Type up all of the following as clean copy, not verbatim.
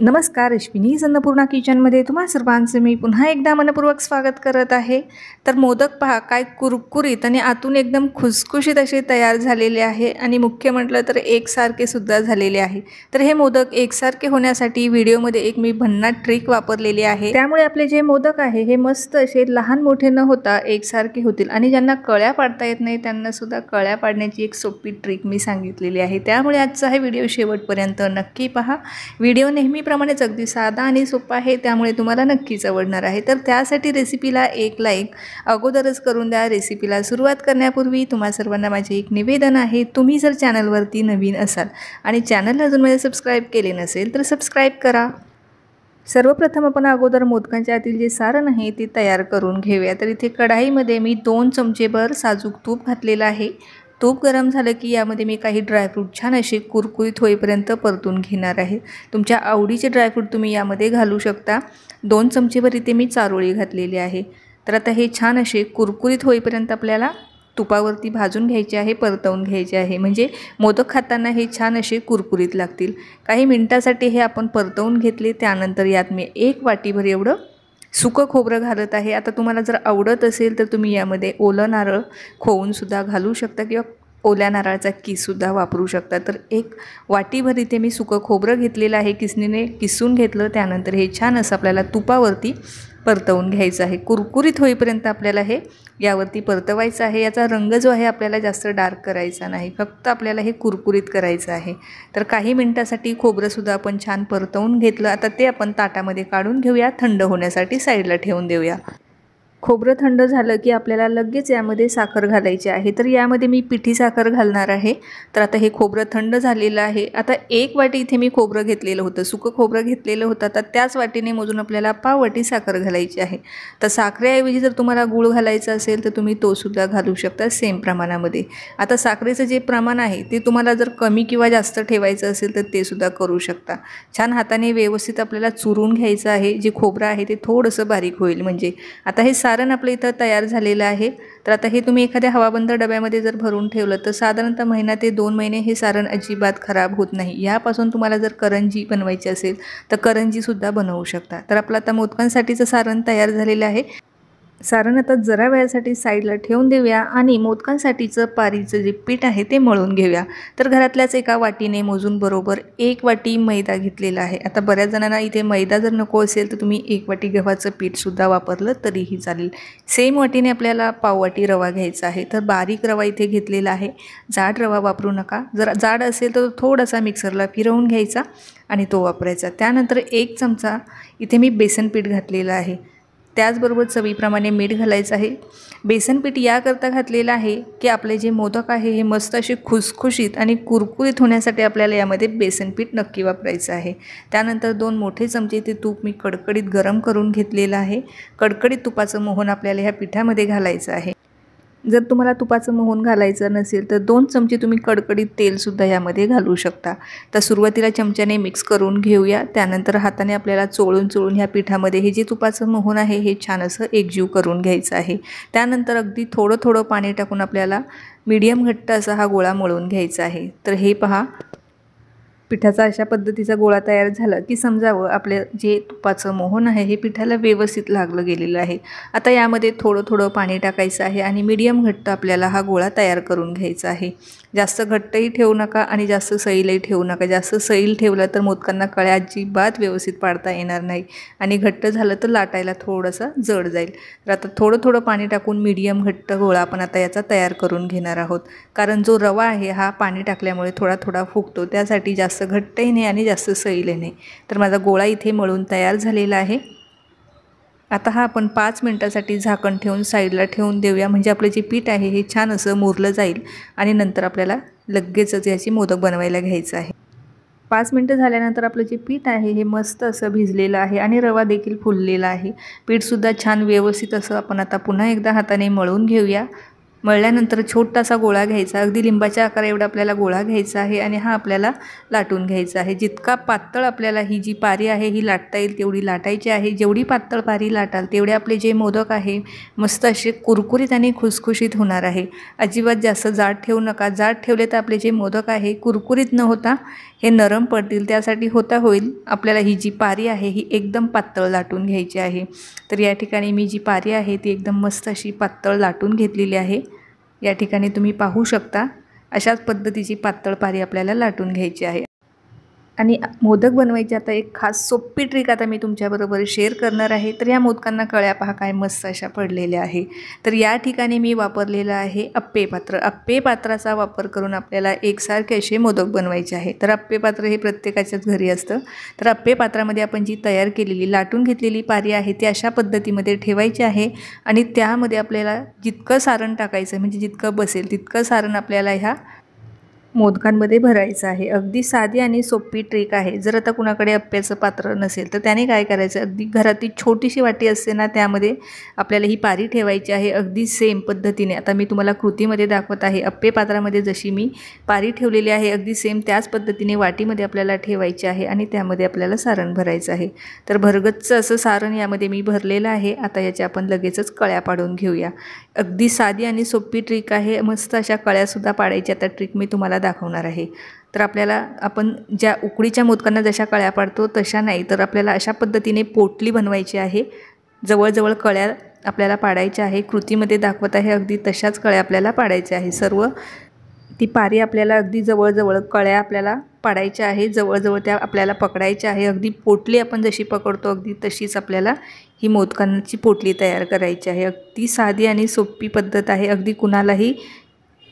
नमस्कार, अश्विनी अन्नपूर्णा किचनमध्ये तुम्हा सर्वांचे मी पुन्हा एकदा मनपूर्वक स्वागत करत आहे। तर मोदक पहा काय कुरकुरीत आणि आतून एकदम खुसखुशीत असे तयार झालेले आहे आणि मुख्य म्हटलं तर एकसारखे सुद्धा झालेले आहे। तर हे मोदक एकसारखे होण्यासाठी व्हिडिओमध्ये एक मी भन्नाट ट्रिक वापरलेली आहे, त्यामुळे आपले जे मोदक आहे हे मस्त असे लहान मोठे न होता एकसारखे होतील आणि ज्यांना कळ्या पाडता येत नाही त्यांना सुद्धा कळ्या पाडण्याची एक सोपी ट्रिक मी सांगितलेली आहे। त्यामुळे आजचा हा व्हिडिओ शेवटपर्यंत नक्की पहा। व्हिडिओ नेहमीप्रमाणेच अगदी साधा आणि सोपा आहे, त्यामुळे तुम्हाला नक्कीच आवडणार आहे। तर त्यासाठी रेसिपीला एक लाईक अगोदरच करून द्या। रेसिपीला सुरुवात करण्यापूर्वी तुम्हा सर्वांना माझे एक निवेदन आहे, तुम्ही जर चॅनलवरती नवीन असाल आणि चॅनलला अजून माझे सबस्क्राईब केले नसेल तर सबस्क्राईब करा। सर्वप्रथम आपण अगोदर मोदकांच्या आतील जे सारण आहे ते तयार करून घेऊया। तर इथे कढाईमध्ये मी 2 चमचेभर साजूक तूप घातलेलं आहे। तूप गरम झालं की यामध्ये मी काही ड्रायफ्रूट छान असे कुरकुरीत होईपर्यंत परतून घेणार आहे। तुमच्या आवडीचे ड्रायफ्रूट तुम्ही यामध्ये घालू शकता। 2 चमचेभर इथे मी चारोळी घातलेली आहे। तर आता हे छान असे कुरकुरीत होईपर्यंत आपल्याला तुपावरती भाजून घ्यायचे आहे, परतवून घ्यायचे आहे, म्हणजे मोदक खाताना हे छान असे कुरकुरीत लागतील। काही मिनिटासाठी हे आपण परतवून घेतले। त्यानंतर यात मी 1 वाटीभर एवढं सुकं खोबरं घालत आहे। आता तुम्हाला जर आवडत असेल तर तुम्ही यामध्ये ओलं नारळ खोवून सुद्धा घालू शकता किंवा ओल्या नारळाचा किस सुद्धा वापरू शकता। तर 1 वाटीभर इथे मी सुकं खोबरं घेतलेलं आहे, किसणीने किसून घेतलं। त्यानंतर हे छान असं आपल्याला तुपावरती परतवून घ्यायचं आहे। कुरकुरीत होईपर्यंत आपल्याला हे यावरती परतवायचं आहे। याचा रंग जो आहे आपल्याला जास्त डार्क करायचा नाही, फक्त आपल्याला हे कुरकुरीत करायचं आहे। तर काही मिनिटासाठी खोबरंसुद्धा आपण छान परतवून घेतलं। आता ते आपण ताटामध्ये काढून घेऊया, थंड होण्यासाठी साईडला ठेवून देऊया। खोबरं थंड झालं की आपल्याला लगेच यामध्ये साखर घालायची आहे। तर यामध्ये मी पिठी साखर घालणार आहे। तर आता हे खोबरं थंड झालेलं आहे। आता 1 वाटी इथे मी खोबरं घेतलेलं होतं, सुकं खोबरं घेतलेलं होतं। तर त्याच वाटीने मोजून आपल्याला पाव वाटी साखर घालायची आहे। तर साखरेऐवजी जर तुम्हाला गूळ घालायचा असेल तर तुम्ही तो सुद्धा घालू शकता सेम प्रमाणामध्ये। आता साखरेचं जे प्रमाण आहे ते तुम्हाला जर कमी किंवा जास्त ठेवायचं असेल तर ते सुद्धा करू शकता। छान हाताने व्यवस्थित आपल्याला चुरून घ्यायचं आहे। जे खोबरं आहे ते थोडंसं बारीक होईल, म्हणजे आता हे सारण आपलं इथं तयार झालेलं आहे। तर आता हे तुम्ही एखाद्या हवाबंद डब्यामध्ये जर भरून ठेवलं तर साधारणतः महिना ते 2 महिने हे सारण अजिबात खराब होत नाही। यापासून तुम्हाला जर करंजी बनवायची असेल तर करंजीसुद्धा बनवू शकता। तर आपलं आता मोदकांसाठीचं सारण तयार झालेलं आहे। सारण आता जरा वेळासाठी साईडला ठेवून देऊया आणि मोदकांसाठीचं पारीचं जे पीठ आहे ते मळून घेऊया। तर घरातल्याच एका वाटीने मोजून बरोबर 1 वाटी मैदा घेतलेला आहे। आता बऱ्याच जणांना इथे मैदा जर नको असेल तर तुम्ही 1 वाटी गव्हाचं पीठसुद्धा वापरलं तरीही चालेल। सेम वाटीने आपल्याला पाव वाटी रवा घ्यायचा आहे। तर बारीक रवा इथे घेतलेला आहे, जाड रवा वापरू नका। जर जाड असेल तर थोडासा मिक्सरला फिरवून घ्यायचा आणि तो वापरायचा। त्यानंतर 1 चमचा इथे मी बेसन पीठ घातलेलं आहे, त्याचबरोबर चवीप्रमाणे मीठ घालायचं आहे। बेसन पीठ याकरता घातलेलं आहे की आपले जे मोदक आहे हे मस्त असे खुसखुशीत आणि कुरकुरीत होण्यासाठी आपल्याला यामध्ये बेसन पीठ नक्की वापरायचं आहे। त्यानंतर 2 मोठे चमचे ते तूप मी कडकडीत गरम करून घेतलेलं आहे। कडकडीत तुपाचं मोहन आपल्याला ह्या पिठामध्ये घालायचं आहे। जर तुम्हाला तुपाचं मोहन घालायचं नसेल तर 2 चमचे तुम्ही कडकडीत तेलसुद्धा यामध्ये घालू शकता। तर सुरुवातीला चमच्याने मिक्स करून घेऊया। त्यानंतर हाताने आपल्याला चोळून चोळून ह्या पिठामध्ये हे जे तुपाचं मोहन आहे हे छान असं एकजीव करून घ्यायचं आहे। त्यानंतर अगदी थोडं थोडं पाणी टाकून आपल्याला मीडियम घट्ट असा हा गोळा मळून घ्यायचा आहे। तर हे पहा, पिठाचा अशा पद्धतीचा गोळा तयार झाला की समजावं आपले जे तुपाचं मोहन आहे हे पिठाला व्यवस्थित लागलं गेलेलं आहे। आता यामध्ये थोडं थोडं पाणी टाकायचं आहे आणि मीडियम घट्ट आपल्याला हा गोळा तयार करून घ्यायचा आहे। जास्त घट्टही ठेवू नका आणि जास्त सैलही ठेवू नका। जास्त सैल ठेवलं तर मोदकांना कळ्या अजिबात व्यवस्थित पाडता येणार नाही आणि घट्ट झालं तर लाटायला थोडंसं जड जाईल। तर आता थोडं थोडं पाणी टाकून मीडियम घट्ट गोळा आपण आता याचा तयार करून घेणार आहोत, कारण जो रवा आहे हा पाणी टाकल्यामुळे थोडा थोडा फुगतो, त्यासाठी जास्त घट्टही नाही आणि जास्त सैलही नाही। तर माझा गोळा इथे मळून तयार झालेला आहे। आता हा आपण 5 मिनिटासाठी झाकण ठेवून साईडला ठेवून देऊया, म्हणजे आपलं जे पीठ आहे हे छान असं मुरलं जाईल आणि नंतर आपल्याला लगेचच याची मोदक बनवायला घ्यायचं आहे। 5 मिनिटं झाल्यानंतर आपलं जे पीठ आहे हे मस्त असं भिजलेलं आहे आणि रवा देखील फुललेला आहे। पीठसुद्धा छान व्यवस्थित असं आपण आता पुन्हा एकदा हाताने मळून घेऊया। मळल्यानंतर छोटासा गोळा घ्यायचा, अगदी लिंबाच्या आकार एवढा आपल्याला गोळा घ्यायचा आहे आणि हा आपल्याला लाटून घ्यायचा आहे। जितका पातळ आपल्याला ही जी पारी आहे ही लाटता येईल तेवढी लाटायची आहे। जेवढी पातळ पारी लाटाल तेवढे आपले जे मोदक आहे मस्त असे कुरकुरीत आणि खुसखुशीत होणार आहे। अजिबात जास्त जाड ठेवू नका, जाड ठेवले तर आपले जे मोदक आहे कुरकुरीत न होता हे नरम पडतील। त्यासाठी होईल आपल्याला ही जी पारी आहे ही एकदम पातळ लाटून घ्यायची आहे। तर या ठिकाणी मी जी पारी आहे ती एकदम मस्त अशी पातळ लाटून घेतलेली आहे। या ठिकाणी तुम्ही पाहू शकता अशाच पद्धतीची पातळ पारी आपल्याला लाटून घ्यायची आहे। आणि मोदक बनवायची आता एक खास सोपी ट्रिक आता मी तुमच्याबरोबर शेअर करणार आहे। तर या मोदकांना कळ्या पहा काय मस्त अशा पडलेल्या आहे। तर या ठिकाणी मी वापरलेलं आहे अप्पे पात्र। अप्पे पात्राचा वापर करून आपल्याला एकसारखे असे मोदक बनवायचे आहे। तर अप्पे पात्र हे प्रत्येकाच्याच घरी असतं। तर अप्पे पात्रामध्ये आपण जी तयार केलेली लाटून घेतलेली पारी आहे ती अशा पद्धतीमध्ये ठेवायची आहे आणि त्यामध्ये आपल्याला जितकं सारण टाकायचं म्हणजे जितकं बसेल तितकं सारण आपल्याला ह्या मोदकांमध्ये भरायचं आहे। अगदी साधी आणि सोपी ट्रिक आहे। जर आता कुणाकडे अप्प्याचं पात्र नसेल तर त्याने काय करायचं, अगदी घरातील छोटीशी वाटी असते ना त्यामध्ये आपल्याला ही पारी ठेवायची आहे। अगदी सेम पद्धतीने आता मी तुम्हाला कृतीमध्ये दाखवत आहे। अप्पे पात्रामध्ये जशी मी पारी ठेवलेली आहे अगदी सेम त्याच पद्धतीने वाटीमध्ये आपल्याला ठेवायची आहे आणि त्यामध्ये आपल्याला सारण भरायचं आहे। तर भरगच्च असं सारण यामध्ये मी भरलेलं आहे। आता याच्या आपण लगेचच कळ्या पाडून घेऊया। अगदी साधी आणि सोपी ट्रिक आहे। मस्त अशा कळ्यासुद्धा पाडायच्या आता ट्रिक मी तुम्हाला दाखवणार आहे। तर आपल्याला आपण ज्या उकडीच्या मोदकांना जशा कळ्या पाडतो तशा नाही, तर आपल्याला अशा पद्धतीने पोटली बनवायची आहे। जवळजवळ कळ्या आपल्याला पाडायच्या आहे। कृतीमध्ये दाखवत आहे अगदी तशाच कळ्या आपल्याला पाडायच्या आहे। सर्व ती पारी आपल्याला अगदी जवळजवळ कळ्या आपल्याला पाडायच्या आहे। जवळजवळ त्या आपल्याला पकडायच्या आहे। अगदी पोटली आपण जशी पकडतो अगदी तशीच आपल्याला ही मोदकांची पोटली तयार करायची आहे। अगदी साधी आणि सोपी पद्धत आहे। अगदी कुणालाही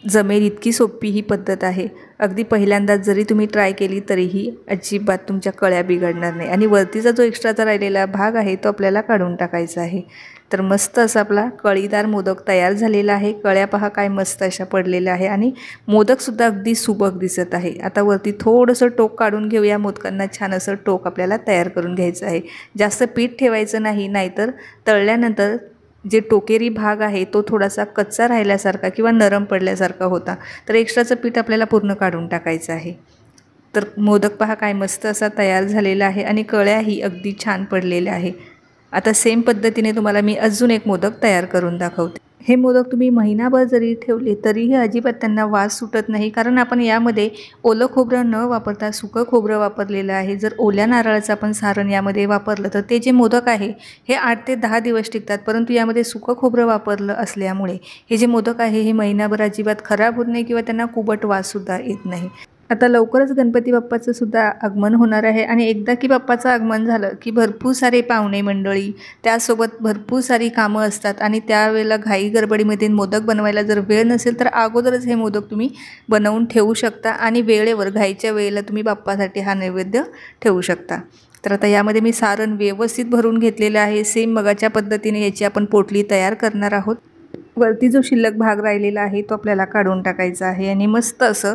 जमेल इतकी सोपी ही पद्धत आहे। अगदी पहिल्यांदा जरी तुम्ही ट्राय केली तरीही अजिबात तुमच्या कळ्या बिघडणार नाही। आणि वरतीचा जो एक्स्ट्राचा राहिलेला भाग आहे तो आपल्याला काढून टाकायचा आहे। तर मस्त असा आपला कळीदार मोदक तयार झालेला आहे। कळ्या पहा काय मस्त अशा पडलेल्या आहे आणि मोदकसुद्धा अगदी सुबक दिसत आहे। आता वरती थोडंसं टोक काढून घेऊया। मोदकांना छान असं टोक आपल्याला तयार करून घ्यायचं आहे। जास्त पीठ ठेवायचं नाही, नाहीतर तळल्यानंतर जे टोकेरी भाग आहे तो थोडासा कच्चा राहिल्यासारखा किंवा नरम पडल्यासारखा होता। तर एक्स्ट्राचं पीठ आपल्याला पूर्ण काढून टाकायचं आहे। तर मोदक पहा काय मस्त असा तयार झालेला आहे आणि कळ्याही अगदी छान पडलेल्या आहे। आता सेम पद्धतीने तुम्हाला मी अजून एक मोदक तयार करून दाखवते। हे मोदक तुम्ही महिनाभर जरी ठेवले तरीही अजिबात त्यांना वास सुटत नाही, कारण आपण यामध्ये ओलं खोबरं न वापरता सुकं खोबरं वापरलेलं आहे। जर ओल्या नारळाचं आपण सारण यामध्ये वापरलं तर ते जे मोदक आहे हे 8 ते 10 दिवस टिकतात, परंतु यामध्ये सुकं खोबरं वापरलं असल्यामुळे हे जे मोदक आहे हे महिनाभर अजिबात खराब होत नाही किंवा त्यांना कुबट वाससुद्धा येत नाही। आता लवकरच गणपती बाप्पाचं सुद्धा आगमन होणार आहे आणि एकदा की बाप्पाचं आगमन झालं की भरपूर सारे पाहुणे मंडळी, त्यासोबत भरपूर सारी कामं असतात आणि त्यावेळेला घाई गडबडीमध्ये मोदक बनवायला जर वेळ नसेल तर अगोदरच हे मोदक तुम्ही बनवून ठेवू शकता आणि वेळेवर घाईच्या वेळेला तुम्ही बाप्पासाठी हा नैवेद्य ठेवू शकता। तर आता यामध्ये मी सारण व्यवस्थित भरून घेतलेलं आहे। सेम मगाच्या पद्धतीने याची आपण पोटली तयार करणार आहोत। वरती जो शिल्लक भाग राहिलेला आहे तो आपल्याला काढून टाकायचा आहे आणि मस्त असं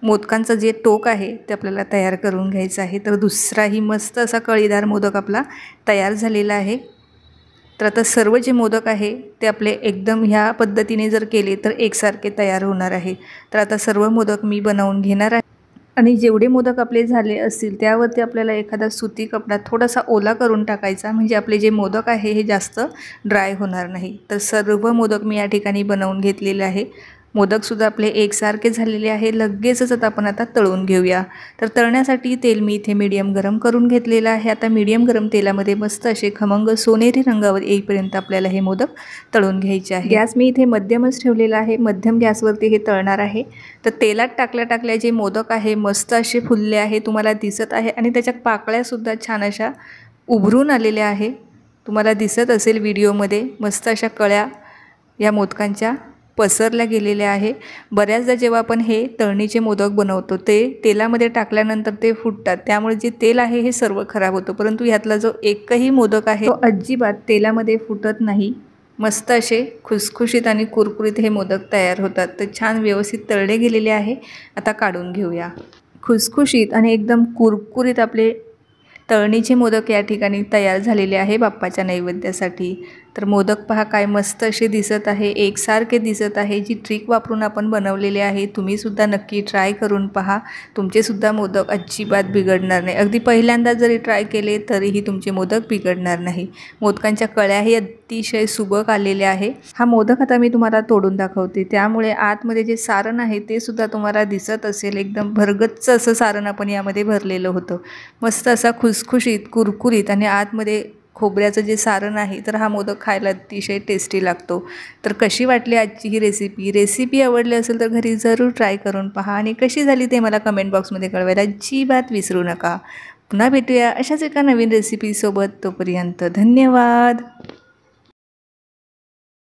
मोदकांचं जे टोक आहे ते आपल्याला तयार करून घ्यायचं आहे। तर दुसराही मस्त असा कळीदार मोदक आपला तयार झालेला आहे। तर आता सर्व जे मोदक आहे ते आपले एकदम ह्या पद्धतीने जर केले तर एकसारखे तयार होणार आहे। तर आता सर्व मोदक मी बनवून घेणार आहे आणि जेवढे मोदक आपले झाले असतील त्यावरती आपल्याला एखादा सुती कपडा थोडासा ओला करून टाकायचा, म्हणजे आपले जे मोदक आहे हे जास्त ड्राय होणार नाही। तर सर्व मोदक मी या ठिकाणी बनवून घेतलेले आहे। मोदकसुद्धा आपले एकसारखे झालेले आहे। लगेचच आपण आता तळून घेऊया। तर तळण्यासाठी तेल मी इथे मीडियम गरम करून घेतलेलं आहे। आता मीडियम गरम तेलामध्ये मस्त असे खमंग सोनेरी रंगावर येईपर्यंत आपल्याला हे मोदक तळून घ्यायचे आहे। गॅस मी इथे मध्यमच ठेवलेला आहे, मध्यम गॅसवरती हे तळणार आहे। तर तेलात टाकल्या जे मोदक आहे मस्त असे फुलले आहे, तुम्हाला दिसत आहे आणि त्याच्या पाकळ्यासुद्धा छान अशा उभरून आलेल्या आहे। तुम्हाला दिसत असेल व्हिडिओमध्ये मस्त अशा कळ्या या मोदकांच्या पसरल्या गेलेल्या आहे। बऱ्याचदा जेव्हा आपण हे तळणीचे मोदक बनवतो ते तेलामध्ये टाकल्यानंतर ते फुटतात, त्यामुळे जे तेल आहे हे सर्व खराब होतं, परंतु ह्यातला जो एकही मोदक आहे तो अजिबात तेलामध्ये फुटत नाही। मस्त असे खुसखुशीत आणि कुरकुरीत हे मोदक तयार होतात। तर छान व्यवस्थित तळले गेलेले आहे। आता काढून घेऊया। खुसखुशीत आणि एकदम कुरकुरीत आपले तळणीचे मोदक या ठिकाणी तयार झालेले आहे बाप्पाच्या नैवेद्यासाठी। तर मोदक पहा काय मस्त असे दिसत आहे, एकसारखे दिसत आहे. जी ट्रिक वापरून आपण बनवलेले आहे तुम्हीसुद्धा नक्की ट्राय करून पहा. तुमचेसुद्धा मोदक अजिबात बिघडणार नाही. अगदी पहिल्यांदा जरी ट्राय केले तरीही तुमचे मोदक बिघडणार नाही. मोदकांच्या कळ्याही अतिशय सुबक आलेल्या आहे. हा मोदक आता मी तुम्हाला तोडून दाखवते, त्यामुळे आतमध्ये जे सारण आहे ते सुद्धा तुम्हाला दिसत असेल. एकदम भरगच्च असं सारण आपण यामध्ये भरलेलं होतं. मस्त असा खुसखुशीत, कुरकुरीत आणि आतमध्ये खोबऱ्याचं जे सारण आहे, तर हा मोदक खायला अतिशय टेस्टी लागतो. तर कशी वाटली आजची ही रेसिपी आवडली असेल तर घरी जरूर ट्राय करून पहा आणि कशी झाली ते मला कमेंट बॉक्समध्ये कळवायला अजिबात विसरू नका. पुन्हा भेटूया अशाच एका नवीन रेसिपीसोबत. तोपर्यंत धन्यवाद.